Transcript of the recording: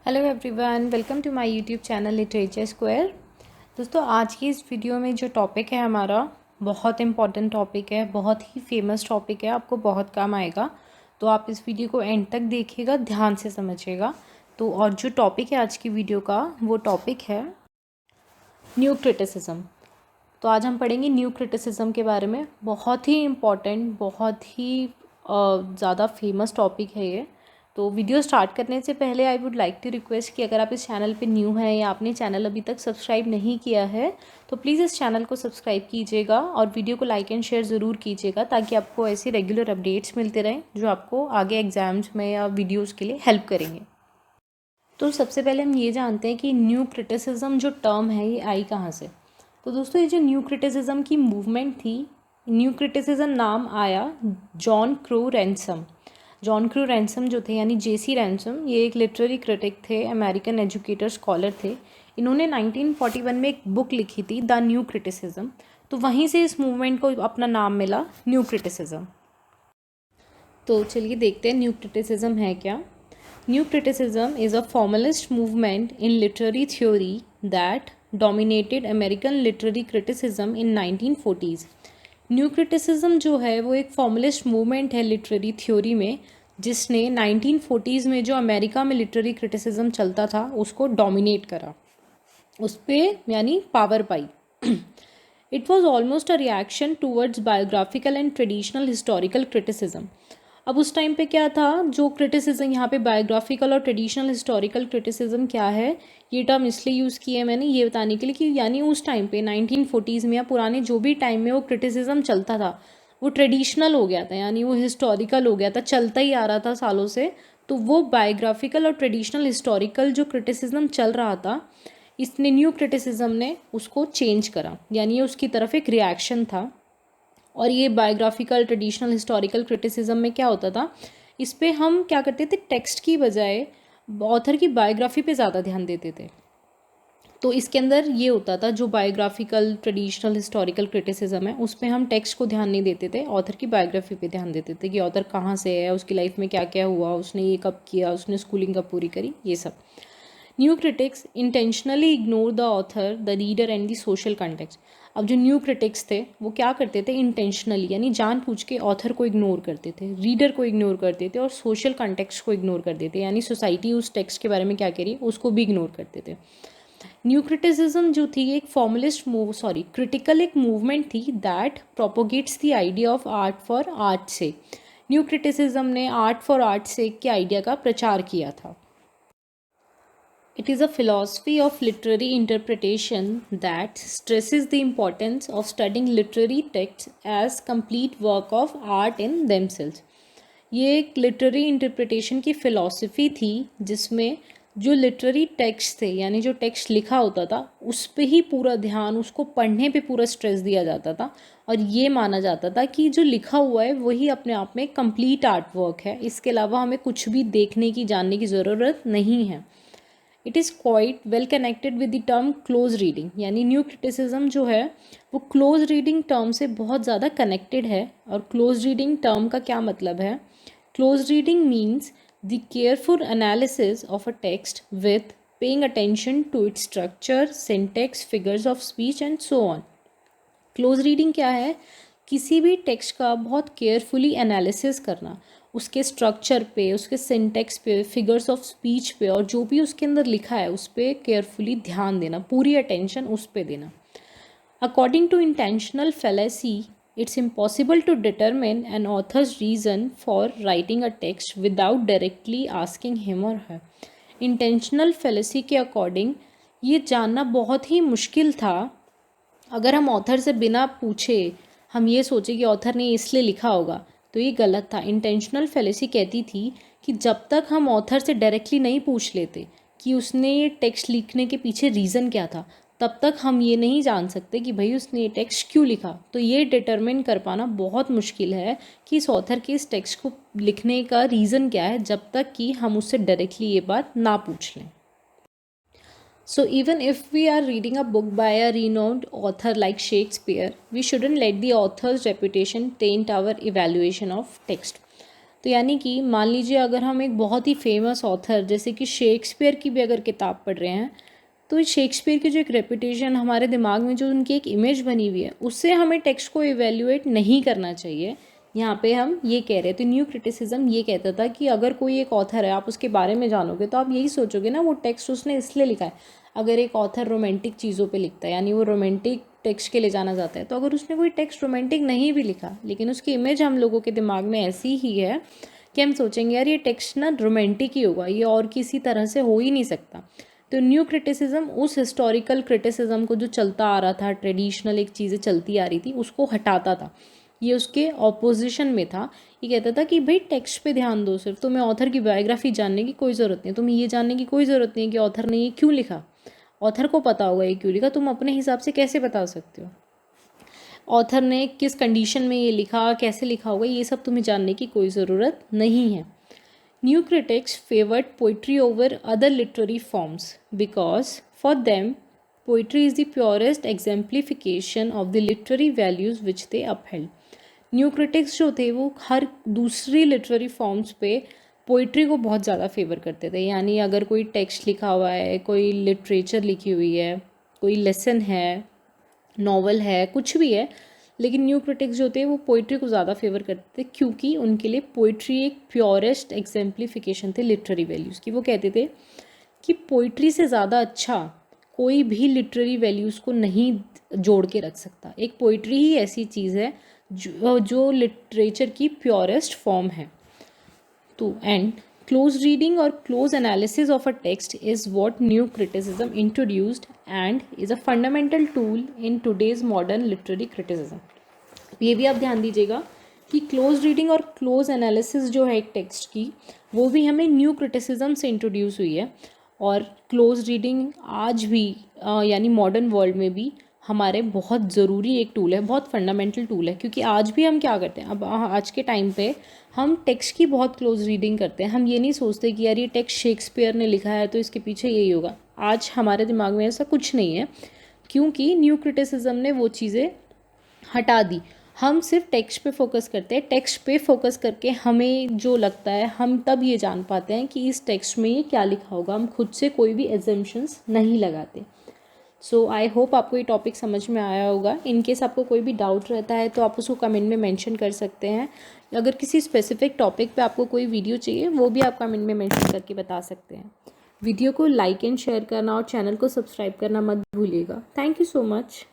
Hello everyone, welcome to my YouTube channel literature square. दोस्तों, आज की इस वीडियो में जो टॉपिक है हमारा बहुत इम्पॉर्टेंट टॉपिक है, बहुत ही फेमस टॉपिक है, आपको बहुत काम आएगा। तो आप इस वीडियो को एंड तक देखिएगा, ध्यान से समझिएगा। तो और जो टॉपिक है आज की वीडियो का, वो टॉपिक है न्यू क्रिटिसिज्म। तो आज हम पढ़ेंगे न्यू क्रिटिसिज्म के बारे में। बहुत ही इम्पॉर्टेंट, बहुत ही ज़्यादा फेमस टॉपिक है ये। तो वीडियो स्टार्ट करने से पहले I would like to request कि अगर आप इस चैनल पे न्यू हैं या आपने चैनल अभी तक सब्सक्राइब नहीं किया है तो प्लीज़ इस चैनल को सब्सक्राइब कीजिएगा और वीडियो को लाइक एंड शेयर ज़रूर कीजिएगा, ताकि आपको ऐसे रेगुलर अपडेट्स मिलते रहें जो आपको आगे एग्जाम्स में या वीडियोज़ के लिए हेल्प करेंगे। तो सबसे पहले हम ये जानते हैं कि न्यू क्रिटिसिज्म जो टर्म है ये आई कहाँ से। तो दोस्तों, ये जो न्यू क्रिटिसिज्म की मूवमेंट थी, न्यू क्रिटिसिज्म नाम आया John crow ransom. John crew ransom जो थे, यानी जेसी रैनसम, ये एक लिटरेरी क्रिटिक थे, अमेरिकन एजुकेटर स्कॉलर थे। इन्होंने 1941 में एक बुक लिखी थी, द न्यू क्रिटिसिज्म। तो वहीं से इस मूवमेंट को अपना नाम मिला, न्यू क्रिटिसिज्म। तो चलिए देखते हैं न्यू क्रिटिसिज्म है क्या। New criticism is a formalist movement in literary theory that dominated American literary criticism in 1940s। New criticism जो है वो एक फॉर्मलिस्ट मूवमेंट है लिटरेरी थ्योरी में, जिसने 1940s में जो अमेरिका में लिटरेरी क्रिटिसिज्म चलता था उसको डोमिनेट करा, उस पर यानी power pi. It was almost a reaction towards biographical and traditional historical criticism. अब उस टाइम पे क्या था, जो क्रिटिसिज्म यहाँ पे बायोग्राफिकल और ट्रेडिशनल हिस्टोरिकल क्रिटिसिज्म क्या है, ये टर्म इसलिए यूज़ की है मैंने ये बताने के लिए कि यानी उस टाइम पे 1940s में या पुराने जो भी टाइम में वो क्रिटिसिज्म चलता था वो ट्रेडिशनल हो गया था, यानी वो हिस्टोरिकल हो गया था, चलता ही आ रहा था सालों से। तो वो बायोग्राफिकल और ट्रेडिशनल हिस्टोरिकल जो क्रिटिसिज्म चल रहा था, इसने न्यू क्रिटिसिज्म ने उसको चेंज करा, यानी ये उसकी तरफ एक रिएक्शन था। और ये बायोग्राफिकल ट्रेडिशनल हिस्टोरिकल क्रिटिसिज्म में क्या होता था, इस पे हम क्या करते थे, टेक्स्ट की बजाय ऑथर की बायोग्राफी पे ज़्यादा ध्यान देते थे। तो इसके अंदर ये होता था, जो बायोग्राफिकल ट्रेडिशनल हिस्टोरिकल क्रिटिसिज्म है उस पर हम टेक्स्ट को ध्यान नहीं देते थे, ऑथर की बायोग्राफी पे ध्यान देते थे कि ऑथर कहाँ से है, उसकी लाइफ में क्या क्या हुआ, उसने ये कब किया, उसने स्कूलिंग कब पूरी करी, ये सब। New critics intentionally ignore the author, the reader and the social context. अब जो न्यू क्रिटिक्स थे वो क्या करते थे, इंटेंशनली यानी जानबूझ के ऑथर को इग्नोर करते थे, रीडर को इग्नोर करते थे और सोशल कंटेक्स्ट को इग्नोर करते थे, यानी सोसाइटी उस टेक्स्ट के बारे में क्या कह रही है उसको भी इग्नोर करते थे। न्यू क्रिटिसिज्म जो थी एक क्रिटिकल एक मूवमेंट थी that propagates the idea of art for art से। न्यू क्रिटिसिज्म ने आर्ट फॉर आर्ट से के आइडिया का प्रचार किया था। It is a philosophy of literary interpretation that stresses the importance of studying literary texts as complete work of art in themselves. ये एक लिटरेरी इंटरप्रिटेशन की फ़िलॉसफी थी जिसमें जो लिटरेरी टेक्स्ट थे, यानी जो टेक्स्ट लिखा होता था उस पे ही पूरा ध्यान, उसको पढ़ने पे पूरा स्ट्रेस दिया जाता था। और ये माना जाता था कि जो लिखा हुआ है वही अपने आप में कंप्लीट आर्ट वर्क है, इसके अलावा हमें कुछ भी देखने की, जानने की ज़रूरत नहीं है। It is quite well connected with the term close reading, यानी न्यू क्रिटिसिज्म जो है वो क्लोज रीडिंग टर्म से बहुत ज़्यादा कनेक्टेड है। और क्लोज रीडिंग टर्म का क्या मतलब है, close reading means the careful analysis of a text with paying attention to its structure, syntax, figures of speech and so on. Close reading क्या है, किसी भी टेक्स्ट का बहुत केयरफुली एनालिसिस करना, उसके स्ट्रक्चर पे, उसके सिंटेक्स पे, फिगर्स ऑफ स्पीच पे और जो भी उसके अंदर लिखा है उस पर केयरफुली ध्यान देना, पूरी अटेंशन उस पर देना। According to intentional fallacy, it's impossible to determine an author's reason for writing a text without directly asking him or her. Intentional fallacy के अकॉर्डिंग ये जानना बहुत ही मुश्किल था। अगर हम ऑथर से बिना पूछे हम ये सोचे कि ऑथर ने इसलिए लिखा होगा तो ये गलत था। इंटेंशनल फेलेसी कहती थी कि जब तक हम ऑथर से डायरेक्टली नहीं पूछ लेते कि उसने ये टेक्स्ट लिखने के पीछे रीज़न क्या था, तब तक हम ये नहीं जान सकते कि भाई उसने ये टेक्स्ट क्यों लिखा। तो ये डिटरमिन कर पाना बहुत मुश्किल है कि इस ऑथर के इस टेक्स्ट को लिखने का रीज़न क्या है, जब तक कि हम उससे डायरेक्टली ये बात ना पूछ लें। So even if we are reading a book by a renowned author like Shakespeare, we shouldn't let the author's reputation taint our evaluation of text. तो यानी कि मान लीजिए अगर हम एक बहुत ही फेमस ऑथर जैसे कि शेक्सपियर की भी अगर किताब पढ़ रहे हैं, तो शेक्सपियर की जो एक रेपुटेशन हमारे दिमाग में जो उनकी एक इमेज बनी हुई है, उससे हमें टेक्स्ट को इवेल्युएट नहीं करना चाहिए। यहाँ पे हम ये कह रहे थे, न्यू क्रिटिसिज्म ये कहता था कि अगर कोई एक ऑथर है, आप उसके बारे में जानोगे तो आप यही सोचोगे ना वो टेक्स्ट उसने इसलिए लिखा है। अगर एक ऑथर रोमांटिक चीज़ों पे लिखता है, यानी वो रोमांटिक टेक्स्ट के लिए जाना जाता है, तो अगर उसने कोई टेक्स्ट रोमांटिक नहीं भी लिखा, लेकिन उसकी इमेज हम लोगों के दिमाग में ऐसी ही है कि हम सोचेंगे यार ये टेक्स्ट ना रोमांटिक ही होगा, ये और किसी तरह से हो ही नहीं सकता। तो न्यू क्रिटिसिज्म उस हिस्टोरिकल क्रिटिसिज्म को जो चलता आ रहा था, ट्रेडिशनल एक चीज़ें चलती आ रही थी, उसको हटाता था। ये उसके ऑपोजिशन में था। ये कहता था कि भाई टेक्स्ट पे ध्यान दो, सिर्फ तुम्हें ऑथर की बायोग्राफी जानने की कोई ज़रूरत नहीं, तुम्हें ये जानने की कोई ज़रूरत नहीं कि ऑथर ने ये क्यों लिखा। ऑथर को पता होगा ये क्यों लिखा, तुम अपने हिसाब से कैसे बता सकते हो ऑथर ने किस कंडीशन में ये लिखा, कैसे लिखा होगा, ये सब तुम्हें जानने की कोई ज़रूरत नहीं है। New critics favored poetry over other literary forms because, for them, poetry is the purest exemplification of the literary values which they upheld. New critics जो थे वो हर दूसरी लिटरेरी फॉर्म्स पे पोइट्री को बहुत ज़्यादा फेवर करते थे। यानी अगर कोई टेक्स्ट लिखा हुआ है, कोई लिटरेचर लिखी हुई है, कोई लेसन है, नॉवल है, कुछ भी है, लेकिन न्यू क्रिटिक्स जो थे वो पोइट्री को ज़्यादा फेवर करते थे, क्योंकि उनके लिए पोइट्री एक प्योरेस्ट एग्जेम्प्लीफिकेशन थे लिटरेरी वैल्यूज़ की। वो कहते थे कि पोइट्री से ज़्यादा अच्छा कोई भी लिटरेरी वैल्यूज़ को नहीं जोड़ के रख सकता। एक पोइट्री ही ऐसी चीज़ है जो लिटरेचर की प्योरेस्ट फॉर्म है। To end, close reading or close analysis of a text is what new criticism introduced and is a fundamental tool in today's modern literary criticism. ये भी आप ध्यान दीजिएगा कि क्लोज रीडिंग और क्लोज एनालिसिस जो है एक टेक्स्ट की, वो भी हमें न्यू क्रिटिसिज्म से इंट्रोड्यूस हुई है। और क्लोज रीडिंग आज भी यानी मॉडर्न वर्ल्ड में भी हमारे बहुत ज़रूरी एक टूल है, बहुत फंडामेंटल टूल है। क्योंकि आज भी हम क्या करते हैं, अब आज के टाइम पे हम टेक्स्ट की बहुत क्लोज रीडिंग करते हैं। हम ये नहीं सोचते कि यार ये टेक्स्ट शेक्सपियर ने लिखा है तो इसके पीछे यही होगा। आज हमारे दिमाग में ऐसा कुछ नहीं है, क्योंकि न्यू क्रिटिसिज्म ने वो चीज़ें हटा दी। हम सिर्फ टेक्स्ट पे फोकस करते हैं। टेक्स्ट पे फोकस करके हमें जो लगता है, हम तब ये जान पाते हैं कि इस टेक्स्ट में ये क्या लिखा होगा। हम खुद से कोई भी एजम्पशंस नहीं लगाते। सो आई होप आपको ये टॉपिक समझ में आया होगा। इनकेस आपको कोई भी डाउट रहता है तो आप उसको कमेंट में मेंशन कर सकते हैं। अगर किसी स्पेसिफिक टॉपिक पे आपको कोई वीडियो चाहिए, वो भी आप कमेंट में मेंशन करके बता सकते हैं। वीडियो को लाइक एंड शेयर करना और चैनल को सब्सक्राइब करना मत भूलिएगा। Thank you so much.